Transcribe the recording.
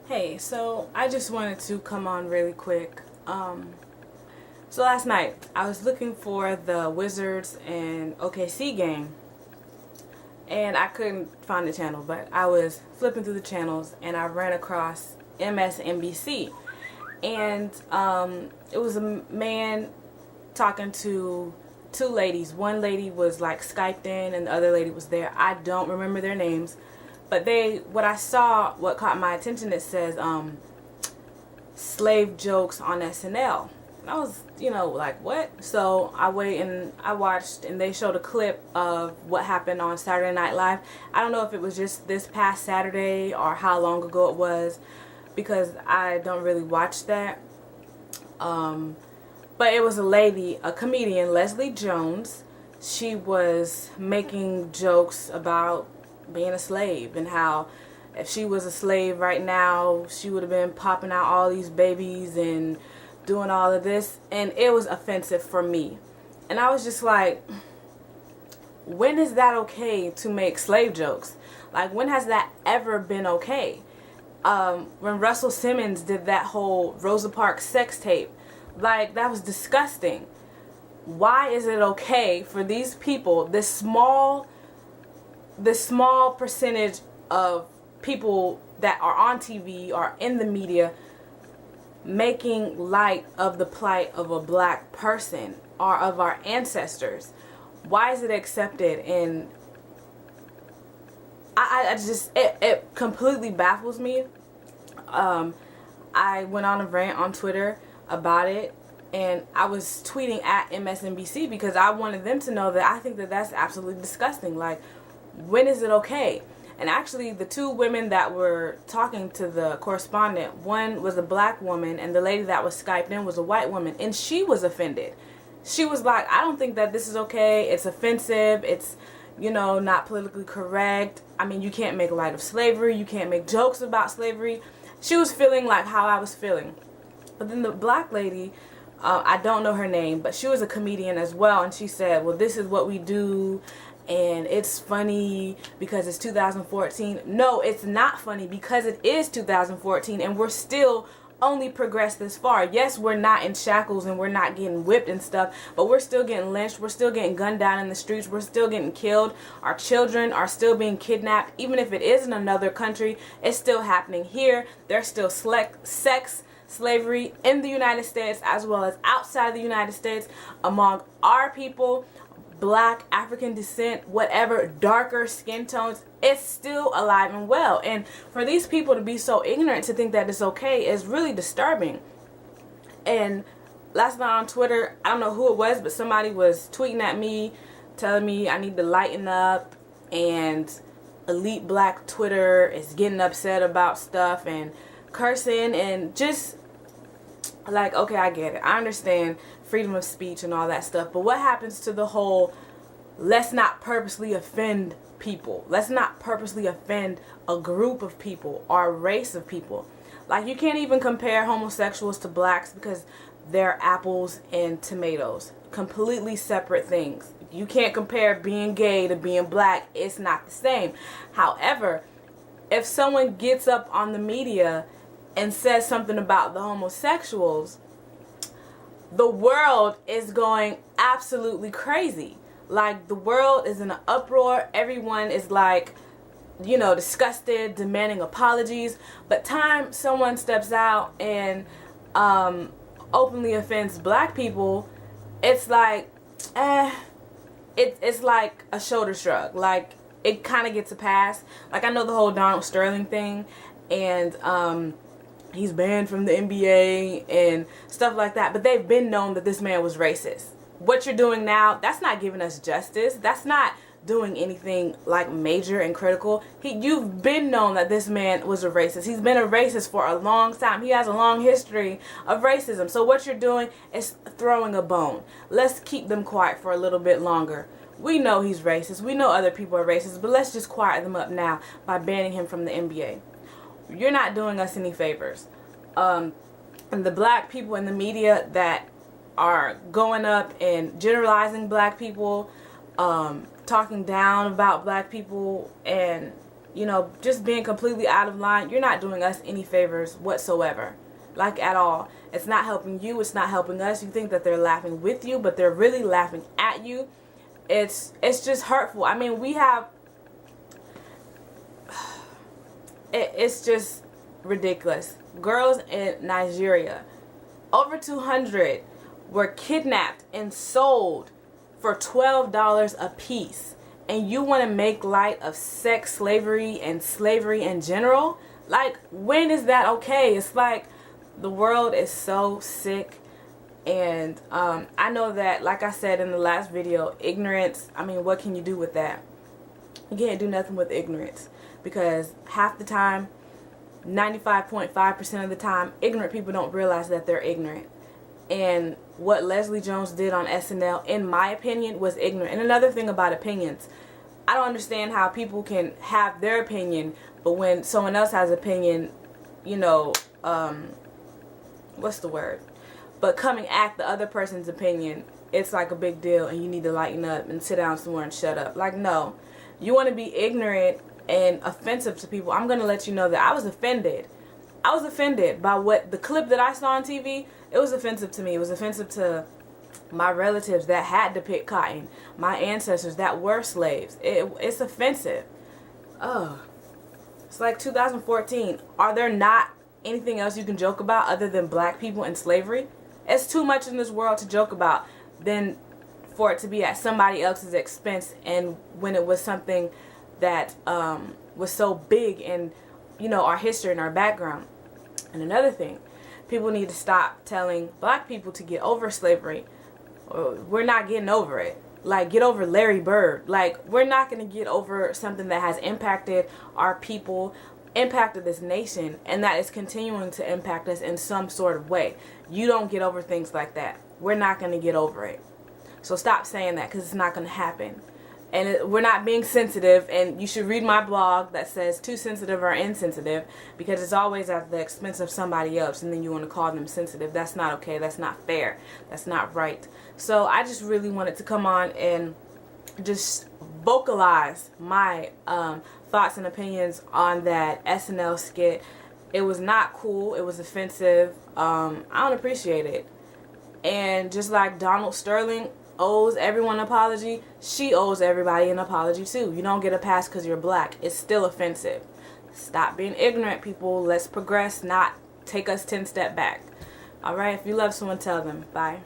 Hey, so I just wanted to come on really quick. So last night I was looking for the Wizards and OKC game, and I couldn't find the channel, but I was flipping through the channels and I ran across MSNBC, and it was a man talking to two ladies. One lady was like Skyped in and the other lady was there. I don't remember their names, but what caught my attention, it says slave jokes on SNL. And I was, like, what? So I wait and I watched, and they showed a clip of what happened on Saturday Night Live. I don't know if it was just this past Saturday or how long ago it was, because I don't really watch that. But it was a lady, a comedian, Leslie Jones. She was making jokes about being a slave and how if she was a slave right now, she would have been popping out all these babies and doing all of this. And it was offensive for me. And I was just like, when is that okay to make slave jokes? Like, when has that ever been okay? When Russell Simmons did that whole Rosa Parks sex tape, like, that was disgusting. Why is it okay for these people, this small percentage of people that are on TV or in the media, making light of the plight of a black person or of our ancestors? Why is it accepted? And I just, it completely baffles me. I went on a rant on Twitter about it, and I was tweeting at MSNBC because I wanted them to know that I think that that's absolutely disgusting. Like, when is it okay? And actually, the two women that were talking to the correspondent, one was a black woman and the lady that was Skyped in was a white woman, and she was offended. She was like, I don't think that this is okay. It's offensive. It's, not politically correct. I mean, you can't make light of slavery. You can't make jokes about slavery. She was feeling like how I was feeling. But then the black lady, I don't know her name, but she was a comedian as well, and she said, well, this is what we do, and it's funny because it's 2014. No, it's not funny because it is 2014, and we're still only progressed this far. Yes, we're not in shackles and we're not getting whipped and stuff, but we're still getting lynched. We're still getting gunned down in the streets. We're still getting killed. Our children are still being kidnapped. Even if it is in another country, it's still happening here. There's still sex slavery in the United States as well as outside the United States among our people, black, African descent, whatever, darker skin tones. It's still alive and well. And for these people to be so ignorant to think that it's okay is really disturbing. And last night on Twitter, I don't know who it was, but somebody was tweeting at me telling me I need to lighten up, and elite black Twitter is getting upset about stuff and cursing, and just like, okay, I get it. I understand freedom of speech and all that stuff. But what happens to the whole, let's not purposely offend people. Let's not purposely offend a group of people or a race of people. Like, you can't even compare homosexuals to blacks because they're apples and tomatoes. Completely separate things. You can't compare being gay to being black. It's not the same. However, if someone gets up on the media and says something about the homosexuals, the world is going absolutely crazy. Like, the world is in an uproar. Everyone is like, disgusted, demanding apologies. But time someone steps out and openly offends black people, it's like, it's like a shoulder shrug. Like, it kind of gets a pass. Like, I know the whole Donald Sterling thing, and he's banned from the NBA and stuff like that. But they've been known that this man was racist. What you're doing now, that's not giving us justice. That's not doing anything like major and critical. You've been known that this man was a racist. He's been a racist for a long time. He has a long history of racism. So what you're doing is throwing a bone. Let's keep them quiet for a little bit longer. We know he's racist. We know other people are racist. But let's just quiet them up now by banning him from the NBA. You're not doing us any favors. And the black people in the media that are going up and generalizing black people, talking down about black people, and you know, just being completely out of line, you're not doing us any favors whatsoever. Like, at all. It's not helping you. It's not helping us. You think that they're laughing with you, but they're really laughing at you. It's just hurtful. I mean, we have... It's just ridiculous. Girls in Nigeria, over 200, were kidnapped and sold for $12 a piece. And you want to make light of sex slavery and slavery in general? Like, when is that okay? It's like, the world is so sick. And I know that, like I said in the last video, ignorance, I mean, what can you do with that? You can't do nothing with ignorance, because half the time, 95.5% of the time, ignorant people don't realize that they're ignorant. And what Leslie Jones did on SNL, in my opinion, was ignorant. And another thing about opinions, I don't understand how people can have their opinion, but when someone else has opinion, you know, what's the word? But coming at the other person's opinion, it's like a big deal, and you need to lighten up and sit down somewhere and shut up. Like, no. You want to be ignorant and offensive to people. I'm going to let you know that I was offended. I was offended by what the clip that I saw on TV. It was offensive to me. It was offensive to my relatives that had to pick cotton, my ancestors that were slaves. It's offensive. Oh, it's like 2014. Are there not anything else you can joke about other than black people and slavery? It's too much in this world to joke about than for it to be at somebody else's expense, and when it was something that was so big in, you know, our history and our background. And another thing, people need to stop telling black people to get over slavery. We're not getting over it. Like, get over Larry Bird. Like, we're not going to get over something that has impacted our people, impacted this nation, and that is continuing to impact us in some sort of way. You don't get over things like that. We're not going to get over it. So stop saying that, because it's not going to happen. And we're not being sensitive, and you should read my blog that says too sensitive or insensitive, because it's always at the expense of somebody else, and then you want to call them sensitive. That's not okay. That's not fair. That's not right. So I just really wanted to come on and just vocalize my thoughts and opinions on that SNL skit. It was not cool. It was offensive. I don't appreciate it. And just like Donald Sterling owes everyone an apology, she owes everybody an apology too. You don't get a pass because you're black. It's still offensive. Stop being ignorant, people. Let's progress, not take us 10 steps back. Alright, if you love someone, tell them. Bye.